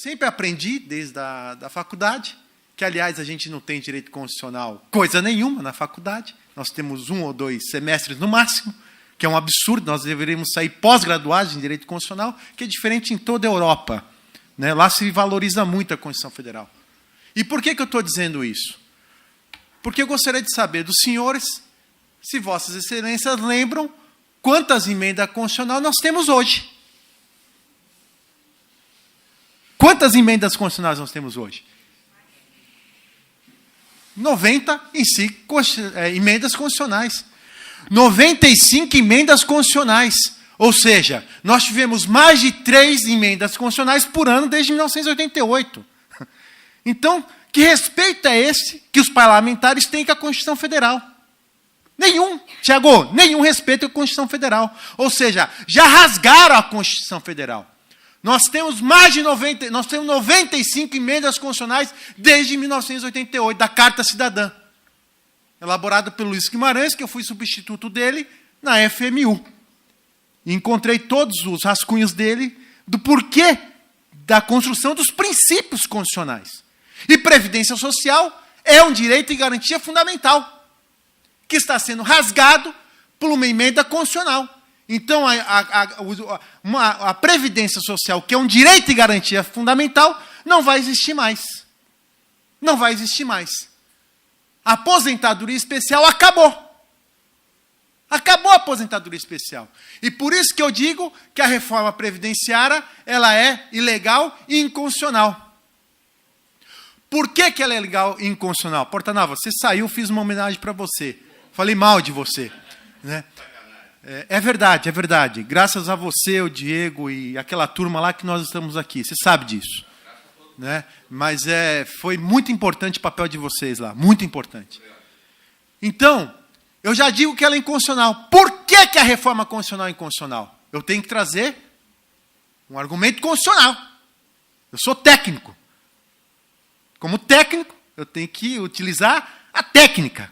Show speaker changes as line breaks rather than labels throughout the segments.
sempre aprendi, desde a faculdade, que, aliás, a gente não tem direito constitucional coisa nenhuma na faculdade. Nós temos 1 ou 2 semestres no máximo, que é um absurdo. Nós deveríamos sair pós-graduados em direito constitucional, que é diferente em toda a Europa. Né? Lá se valoriza muito a Constituição Federal. E por que eu estou dizendo isso? Porque eu gostaria de saber dos senhores, se vossas excelências lembram, quantas emendas constitucionais nós temos hoje. Quantas emendas constitucionais nós temos hoje? 95 emendas constitucionais. 95 emendas constitucionais. Ou seja, nós tivemos mais de 3 emendas constitucionais por ano desde 1988. Então, que respeito é esse que os parlamentares têm com a Constituição Federal? Nenhum, Tiago, nenhum respeito com a Constituição Federal. Ou seja, já rasgaram a Constituição Federal. Nós temos 95 emendas constitucionais desde 1988, da Carta Cidadã, elaborada pelo Luiz Guimarães, que eu fui substituto dele na FMU. E encontrei todos os rascunhos dele do porquê da construção dos princípios constitucionais. E Previdência Social é um direito e garantia fundamental, que está sendo rasgado por uma emenda constitucional. Então, a Previdência Social, que é um direito e garantia fundamental, não vai existir mais. Não vai existir mais. A aposentadoria especial acabou. Acabou a aposentadoria especial. E por isso que eu digo que a reforma previdenciária ela é ilegal e inconstitucional. Por que ela é ilegal e inconstitucional? Portanova, você saiu, fiz uma homenagem para você. Falei mal de você. Né? É verdade, é verdade. Graças a você, o Diego e aquela turma lá que nós estamos aqui. Você sabe disso. Né? Mas foi muito importante o papel de vocês lá. Muito importante. Então, eu já digo que ela é inconstitucional. Por que a reforma constitucional é inconstitucional? Eu tenho que trazer um argumento constitucional. Eu sou técnico. Como técnico, eu tenho que utilizar a técnica.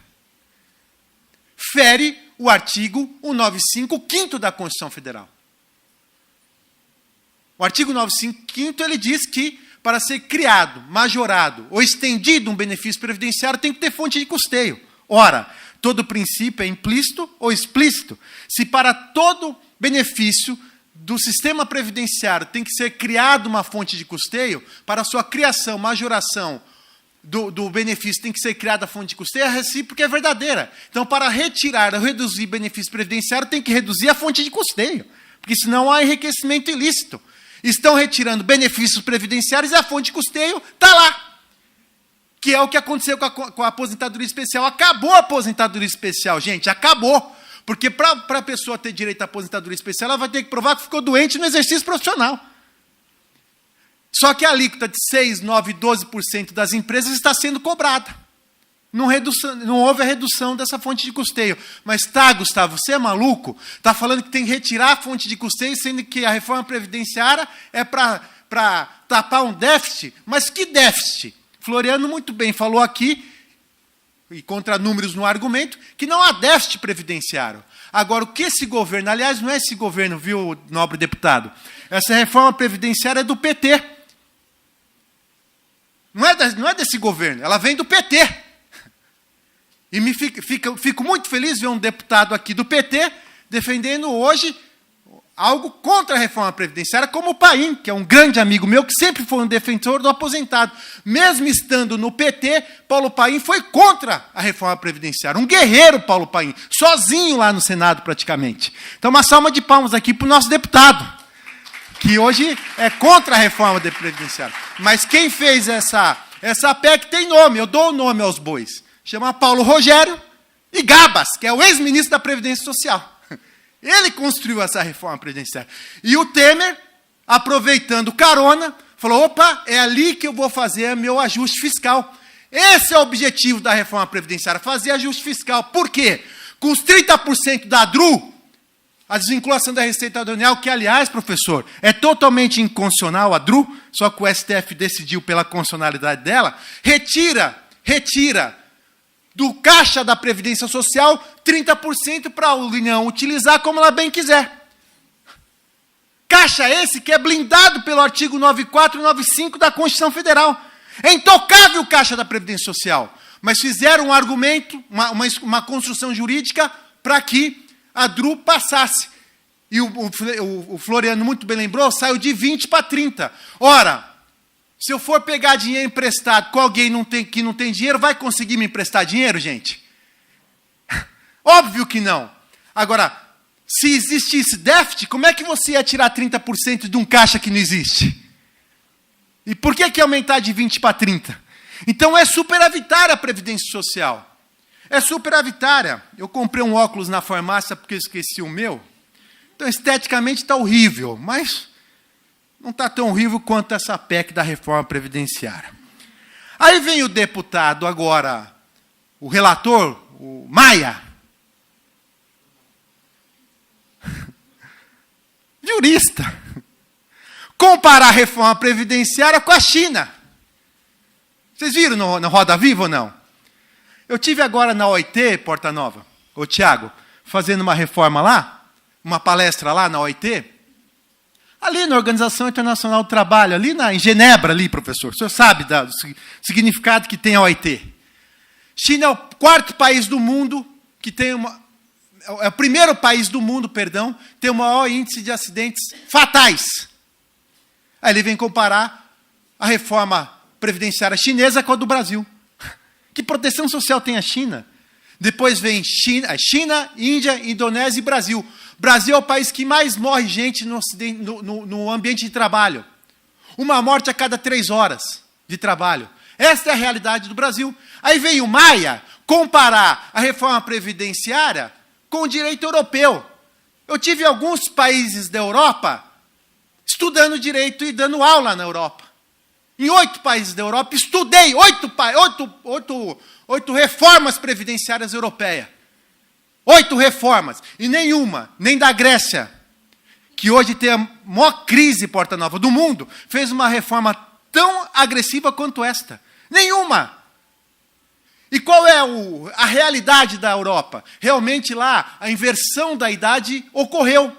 Fere o artigo 195, 5º da Constituição Federal. O artigo 195, 5º, ele diz que, para ser criado, majorado ou estendido um benefício previdenciário, tem que ter fonte de custeio. Ora, todo princípio é implícito ou explícito. Se para todo benefício do sistema previdenciário tem que ser criado uma fonte de custeio, para a sua criação, majoração do benefício tem que ser criada a fonte de custeio, a recíproca é verdadeira. Então, para retirar ou reduzir benefício previdenciário, tem que reduzir a fonte de custeio, porque senão há enriquecimento ilícito. Estão retirando benefícios previdenciários e a fonte de custeio está lá. Que é o que aconteceu com a aposentadoria especial. Acabou a aposentadoria especial, gente, acabou. Porque para a pessoa ter direito à aposentadoria especial, ela vai ter que provar que ficou doente no exercício profissional. Só que a alíquota de 6%, 9%, 12% das empresas está sendo cobrada. Não houve a redução dessa fonte de custeio. Mas tá, Gustavo, você é maluco? Está falando que tem que retirar a fonte de custeio, sendo que a reforma previdenciária é para tapar um déficit? Mas que déficit? Floriano muito bem falou aqui, e contra números no argumento, que não há déficit previdenciário. Agora, o que esse governo, aliás, não é esse governo, viu, nobre deputado? Essa reforma previdenciária é do PT. Não é desse governo, ela vem do PT. E fico muito feliz de ver um deputado aqui do PT defendendo hoje algo contra a reforma previdenciária, como o Paim, que é um grande amigo meu, que sempre foi um defensor do aposentado. Mesmo estando no PT, Paulo Paim foi contra a reforma previdenciária. Um guerreiro, Paulo Paim, sozinho lá no Senado, praticamente. Então, uma salva de palmas aqui para o nosso deputado, que hoje é contra a reforma previdenciária. Mas quem fez essa PEC tem nome, eu dou o nome aos bois. Chama Paulo Rogério e Gabas, que é o ex-ministro da Previdência Social. Ele construiu essa reforma previdenciária. E o Temer, aproveitando carona, falou, opa, é ali que eu vou fazer meu ajuste fiscal. Esse é o objetivo da reforma previdenciária, fazer ajuste fiscal. Por quê? Com os 30% da DRU, a desvinculação da Receita Aduanal, que, aliás, professor, é totalmente inconstitucional, a DRU, só que o STF decidiu pela constitucionalidade dela, retira do caixa da Previdência Social 30% para a União utilizar como ela bem quiser. Caixa esse que é blindado pelo artigo 94 e 95 da Constituição Federal. É intocável o caixa da Previdência Social. Mas fizeram um argumento, uma construção jurídica para que a DRU passasse. E o Floriano muito bem lembrou, saiu de 20 para 30. Ora, se eu for pegar dinheiro emprestado com alguém que não tem dinheiro, vai conseguir me emprestar dinheiro, gente? Óbvio que não. Agora, se existisse déficit, como é que você ia tirar 30% de um caixa que não existe? E por que aumentar de 20 para 30? Então é superavitária a Previdência Social. É superavitária. Eu comprei um óculos na farmácia porque eu esqueci o meu. Então, esteticamente está horrível, mas não está tão horrível quanto essa PEC da reforma previdenciária. Aí vem o deputado agora, o relator, o Maia. Jurista. Comparar a reforma previdenciária com a China. Vocês viram no Roda Viva ou não? Eu tive agora na OIT, Porta Nova, ô Tiago, fazendo uma reforma lá, uma palestra lá na OIT, ali na Organização Internacional do Trabalho, ali em Genebra, ali, professor. O senhor sabe do significado que tem a OIT. China é o quarto país do mundo que tem é o primeiro país do mundo, perdão, tem o maior índice de acidentes fatais. Aí ele vem comparar a reforma previdenciária chinesa com a do Brasil. Que proteção social tem a China? Depois vem China, Índia, Indonésia e Brasil. Brasil é o país que mais morre gente no ambiente de trabalho. Uma morte a cada 3 horas de trabalho. Esta é a realidade do Brasil. Aí vem o Maia comparar a reforma previdenciária com o direito europeu. Eu tive alguns países da Europa estudando direito e dando aula na Europa. Em 8 países da Europa, estudei 8 reformas previdenciárias europeias. 8 reformas. E nenhuma, nem da Grécia, que hoje tem a maior crise, Porta Nova, do mundo, fez uma reforma tão agressiva quanto esta. Nenhuma. E qual é a realidade da Europa? Realmente lá, a inversão da idade ocorreu.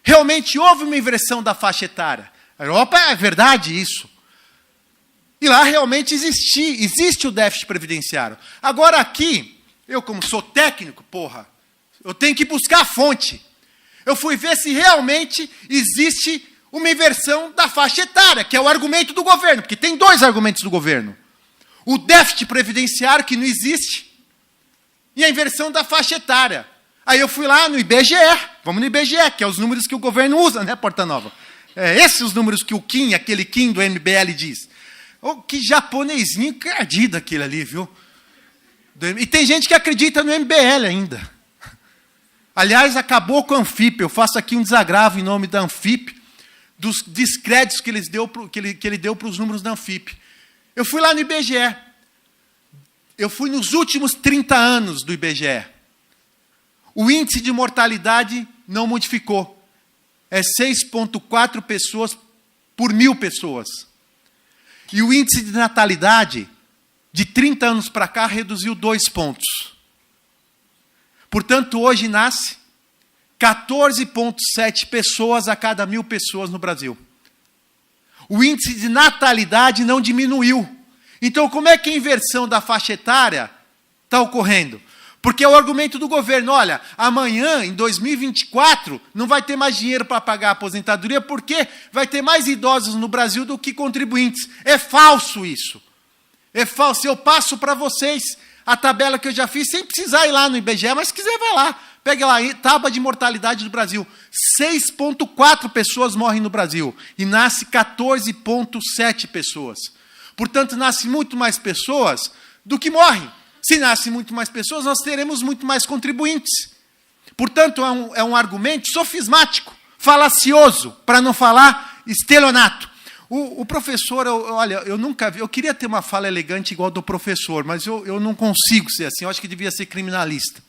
Realmente houve uma inversão da faixa etária. A Europa é verdade isso. E lá realmente existe o déficit previdenciário. Agora aqui, eu como sou técnico, eu tenho que buscar a fonte. Eu fui ver se realmente existe uma inversão da faixa etária, que é o argumento do governo, porque tem 2 argumentos do governo. O déficit previdenciário, que não existe, e a inversão da faixa etária. Aí eu fui lá no IBGE, vamos no IBGE, que é os números que o governo usa, né, Porta Nova? É esses os números que o Kim, aquele Kim do MBL diz. Oh, que japonesinho encardido aquele ali, viu? E tem gente que acredita no MBL ainda. Aliás, acabou com a Anfip. Eu faço aqui um desagravo em nome da Anfip, dos descréditos que ele deu para os números da Anfip. Eu fui lá no IBGE. Eu fui nos últimos 30 anos do IBGE. O índice de mortalidade não modificou. É 6,4 pessoas por 1.000 pessoas. E o índice de natalidade, de 30 anos para cá, reduziu 2 pontos. Portanto, hoje nasce 14,7 pessoas a cada 1.000 pessoas no Brasil. O índice de natalidade não diminuiu. Então, como é que a inversão da faixa etária está ocorrendo? Porque é o argumento do governo, olha, amanhã, em 2024, não vai ter mais dinheiro para pagar a aposentadoria, porque vai ter mais idosos no Brasil do que contribuintes. É falso isso. É falso. Eu passo para vocês a tabela que eu já fiz, sem precisar ir lá no IBGE, mas se quiser, vai lá. Pega lá, tábua de mortalidade do Brasil. 6,4 pessoas morrem no Brasil. E nasce 14,7 pessoas. Portanto, nasce muito mais pessoas do que morrem. Se nascem muito mais pessoas, nós teremos muito mais contribuintes. Portanto, é um argumento sofismático, falacioso, para não falar estelionato. O professor, olha, eu nunca vi, eu queria ter uma fala elegante igual do professor, mas eu não consigo ser assim, eu acho que devia ser criminalista.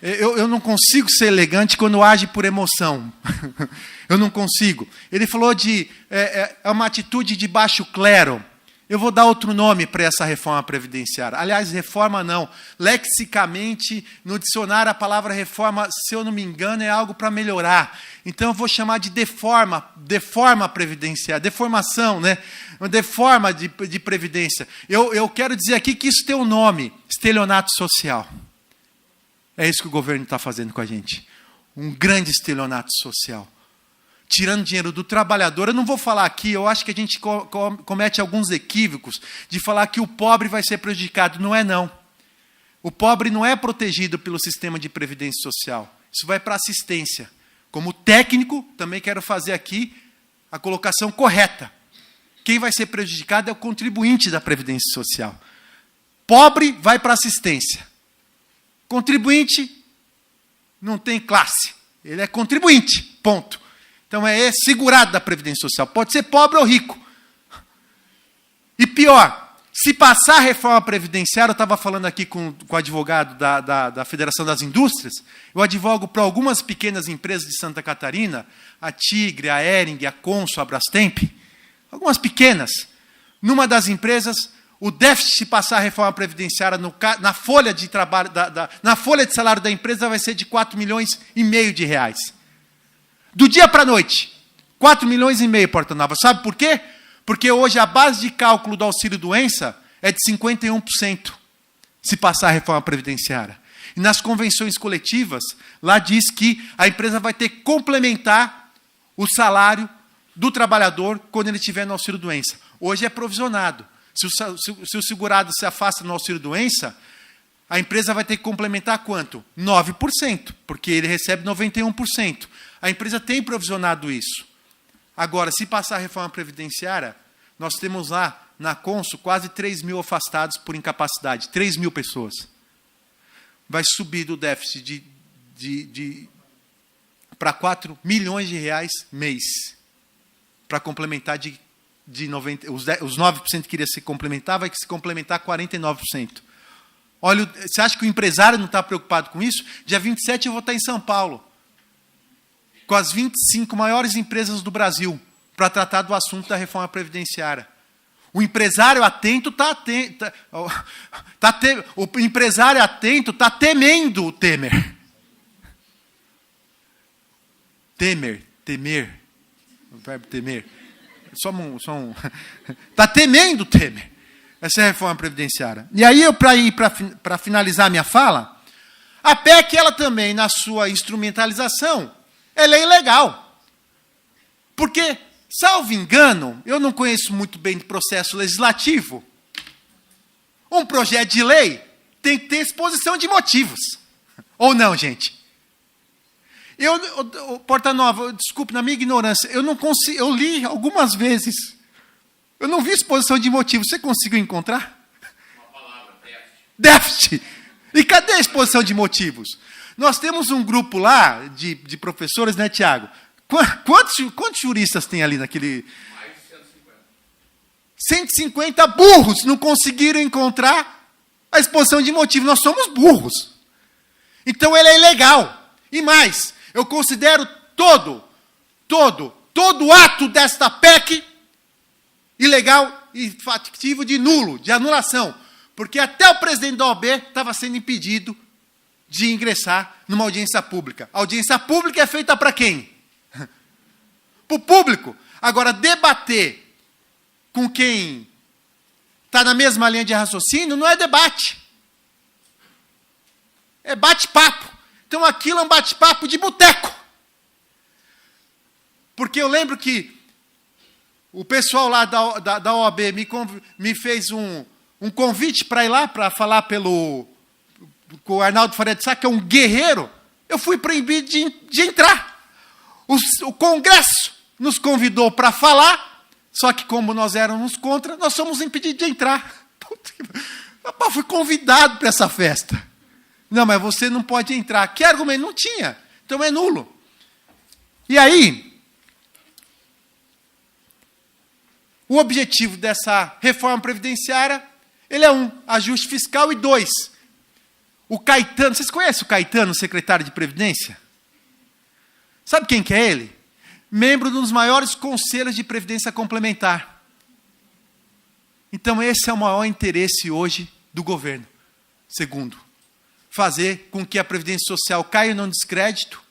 Eu não consigo ser elegante quando age por emoção. Eu não consigo. Ele falou é uma atitude de baixo clero. Eu vou dar outro nome para essa reforma previdenciária. Aliás, reforma não. Lexicamente, no dicionário, a palavra reforma, se eu não me engano, é algo para melhorar. Então, eu vou chamar de deforma previdenciária, deformação, né? Deforma de previdência. Eu quero dizer aqui que isso tem um nome, estelionato social. É isso que o governo está fazendo com a gente. Um grande estelionato social. Tirando dinheiro do trabalhador. Eu não vou falar aqui, eu acho que a gente comete alguns equívocos de falar que o pobre vai ser prejudicado. Não é, não. O pobre não é protegido pelo sistema de previdência social. Isso vai para assistência. Como técnico, também quero fazer aqui a colocação correta. Quem vai ser prejudicado é o contribuinte da previdência social. Pobre vai para assistência. Contribuinte não tem classe. Ele é contribuinte, ponto. Então é segurado da Previdência Social. Pode ser pobre ou rico. E pior, se passar a reforma previdenciária, eu estava falando aqui com o advogado da Federação das Indústrias, eu advogo para algumas pequenas empresas de Santa Catarina, a Tigre, a Hering, a Consul, a Brastemp, algumas pequenas. Numa das empresas, o déficit, se passar a reforma previdenciária na folha de trabalho, na folha de salário da empresa, vai ser de 4,5 milhões de reais. Do dia para a noite, 4,5 milhões, Porta Nova. Sabe por quê? Porque hoje a base de cálculo do auxílio-doença é de 51%, se passar a reforma previdenciária. E nas convenções coletivas, lá diz que a empresa vai ter que complementar o salário do trabalhador quando ele estiver no auxílio-doença. Hoje é provisionado. Se o segurado se afasta no auxílio-doença, a empresa vai ter que complementar quanto? 9%, porque ele recebe 91%. A empresa tem provisionado isso. Agora, se passar a reforma previdenciária, nós temos lá, na Consul, quase 3 mil afastados por incapacidade. 3 mil pessoas. Vai subir do déficit para 4 milhões de reais mês. Para complementar de 90%. Os 9% que queria se complementar, vai se complementar 49%. Olha, você acha que o empresário não está preocupado com isso? Dia 27 eu vou estar em São Paulo, com as 25 maiores empresas do Brasil, para tratar do assunto da reforma previdenciária. O empresário atento está atento. O empresário atento está temendo o Temer. Temer. O verbo temer. Está temendo o Temer. Essa é a reforma previdenciária. E aí, para finalizar minha fala, a PEC, ela também, na sua instrumentalização, ela é ilegal. Porque, salvo engano, eu não conheço muito bem de processo legislativo, um projeto de lei tem que ter exposição de motivos. Ou não, gente? Porta Nova, desculpe, na minha ignorância, eu não consigo, eu li algumas vezes, eu não vi exposição de motivos. Você conseguiu encontrar?
Uma palavra,
déficit. E cadê a exposição de motivos? Nós temos um grupo lá de professores, né, Tiago? Quantos juristas tem ali naquele...
Mais de 150.
150 burros não conseguiram encontrar a exposição de motivos. Nós somos burros. Então, ele é ilegal. E mais, eu considero todo ato desta PEC ilegal e factível de nulo, de anulação. Porque até o presidente da OAB estava sendo impedido de ingressar numa audiência pública. A audiência pública é feita para quem? Para o público. Agora, debater com quem está na mesma linha de raciocínio não é debate. É bate-papo. Então, aquilo é um bate-papo de boteco. Porque eu lembro que o pessoal lá da OAB me fez um convite para ir lá, para falar com o Arnaldo Faria de Sá, que é um guerreiro. Eu fui proibido de entrar. O Congresso nos convidou para falar, só que como nós éramos contra, nós somos impedidos de entrar. Rapaz, fui convidado para essa festa. Não, mas você não pode entrar. Que argumento? Não tinha. Então é nulo. E aí, o objetivo dessa reforma previdenciária, ele é ajuste fiscal, e 2, o Caetano. Vocês conhecem o Caetano, secretário de Previdência? Sabe quem que é ele? Membro dos maiores conselhos de Previdência Complementar. Então, esse é o maior interesse hoje do governo. Segundo, fazer com que a Previdência Social caia no descrédito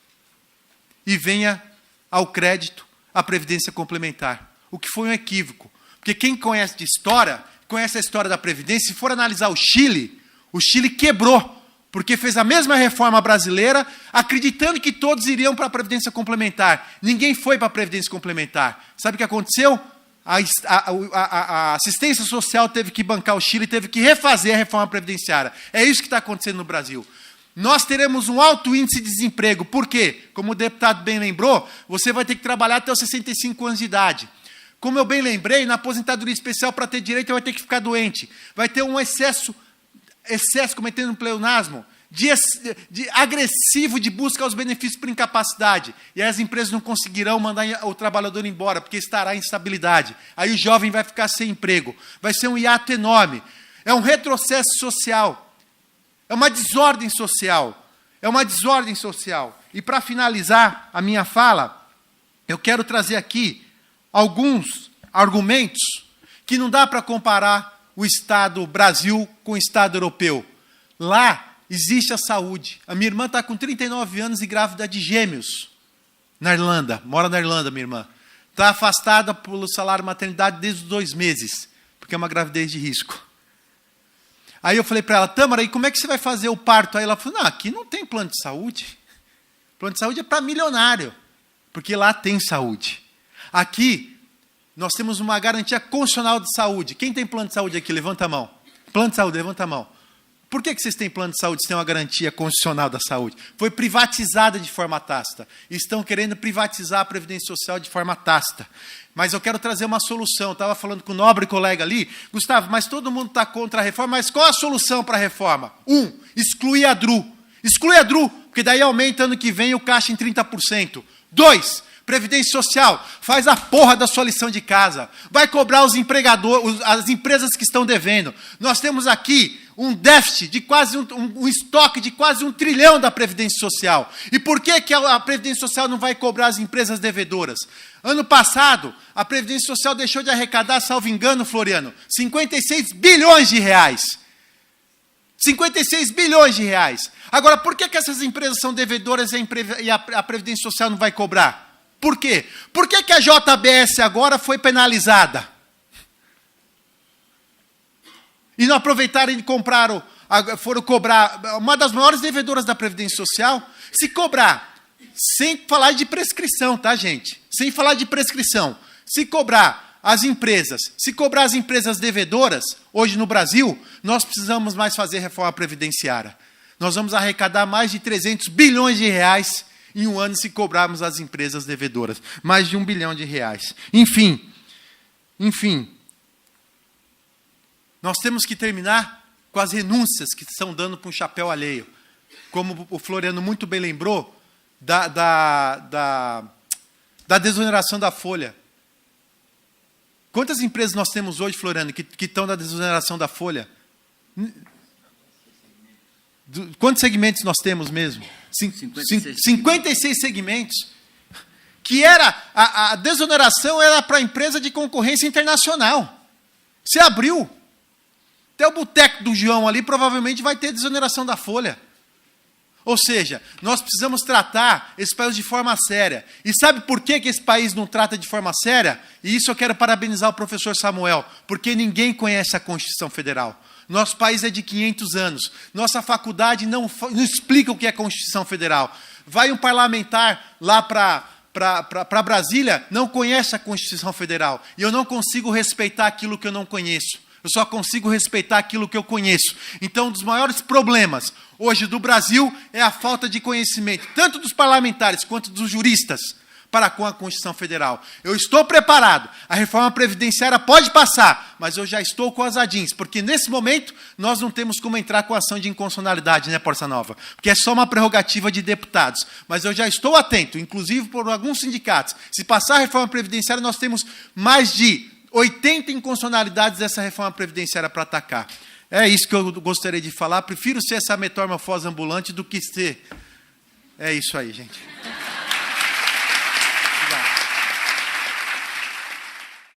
e venha ao crédito a Previdência Complementar. O que foi um equívoco. Porque quem conhece de história, conhece a história da Previdência, se for analisar o Chile quebrou, porque fez a mesma reforma brasileira, acreditando que todos iriam para a Previdência Complementar. Ninguém foi para a Previdência Complementar. Sabe o que aconteceu? A assistência social teve que bancar o Chile, teve que refazer a reforma previdenciária. É isso que está acontecendo no Brasil. Nós teremos um alto índice de desemprego. Por quê? Como o deputado bem lembrou, você vai ter que trabalhar até os 65 anos de idade. Como eu bem lembrei, na aposentadoria especial, para ter direito, vai ter que ficar doente. Vai ter um excesso cometendo um pleonasmo, de agressivo de busca aos benefícios por incapacidade. E aí as empresas não conseguirão mandar o trabalhador embora, porque estará em instabilidade. Aí o jovem vai ficar sem emprego. Vai ser um hiato enorme. É um retrocesso social. É uma desordem social. É uma desordem social. E para finalizar a minha fala, eu quero trazer aqui alguns argumentos que não dá para comparar o Estado Brasil com o Estado europeu. Lá existe a saúde. A minha irmã está com 39 anos e grávida de gêmeos. Na Irlanda. Mora na Irlanda, minha irmã. Está afastada pelo salário maternidade desde os 2 meses, porque é uma gravidez de risco. Aí eu falei para ela, Tâmara, e como é que você vai fazer o parto? Aí ela falou, não, aqui não tem plano de saúde. Plano de saúde é para milionário, porque lá tem saúde. Aqui, nós temos uma garantia constitucional de saúde. Quem tem plano de saúde aqui? Levanta a mão. Plano de saúde, levanta a mão. Por que vocês têm plano de saúde se tem uma garantia constitucional da saúde? Foi privatizada de forma tácita. Estão querendo privatizar a Previdência Social de forma tácita. Mas eu quero trazer uma solução. Eu estava falando com o nobre colega ali, Gustavo, mas todo mundo está contra a reforma, mas qual a solução para a reforma? Excluir a DRU. Exclui a DRU, porque daí aumenta ano que vem o caixa em 30%. 2, Previdência Social, faz a porra da sua lição de casa. Vai cobrar os empregadores, as empresas que estão devendo. Nós temos aqui um déficit de quase um estoque de quase 1 trilhão da Previdência Social. E por que a Previdência Social não vai cobrar as empresas devedoras? Ano passado, a Previdência Social deixou de arrecadar, salvo engano, Floriano, 56 bilhões de reais. 56 bilhões de reais. Agora, por que essas empresas são devedoras e a Previdência Social não vai cobrar? Por quê? Por que a JBS agora foi penalizada? E não aproveitaram e foram cobrar, uma das maiores devedoras da Previdência Social, se cobrar, sem falar de prescrição, tá, gente? Sem falar de prescrição. Se cobrar as empresas devedoras, hoje no Brasil, nós precisamos mais fazer reforma previdenciária. Nós vamos arrecadar mais de 300 bilhões de reais em um ano se cobrarmos as empresas devedoras. Mais de 1 bilhão de reais. Enfim, nós temos que terminar com as renúncias que estão dando para um chapéu alheio. Como o Floriano muito bem lembrou, da desoneração da folha. Quantas empresas nós temos hoje, Floriano, que estão na desoneração da folha? Quantos segmentos nós temos mesmo? 56 segmentos. Que a desoneração era para a empresa de concorrência internacional. Se abriu. Até o boteco do João ali provavelmente vai ter desoneração da folha. Ou seja, nós precisamos tratar esse país de forma séria. E sabe por que esse país não trata de forma séria? E isso eu quero parabenizar o professor Samuel, porque ninguém conhece a Constituição Federal. Nosso país é de 500 anos. Nossa faculdade não explica o que é Constituição Federal. Vai um parlamentar lá para Brasília, não conhece a Constituição Federal. E eu não consigo respeitar aquilo que eu não conheço. Eu só consigo respeitar aquilo que eu conheço. Então, um dos maiores problemas hoje do Brasil é a falta de conhecimento, tanto dos parlamentares quanto dos juristas, para com a Constituição Federal. Eu estou preparado. A reforma previdenciária pode passar, mas eu já estou com as adins, porque nesse momento nós não temos como entrar com ação de inconstitucionalidade, né, Força Nova? Porque é só uma prerrogativa de deputados. Mas eu já estou atento, inclusive por alguns sindicatos. Se passar a reforma previdenciária, nós temos mais de 80 inconstitucionalidades dessa reforma previdenciária para atacar. É isso que eu gostaria de falar. Prefiro ser essa metamorfose ambulante do que ser... É isso aí, gente.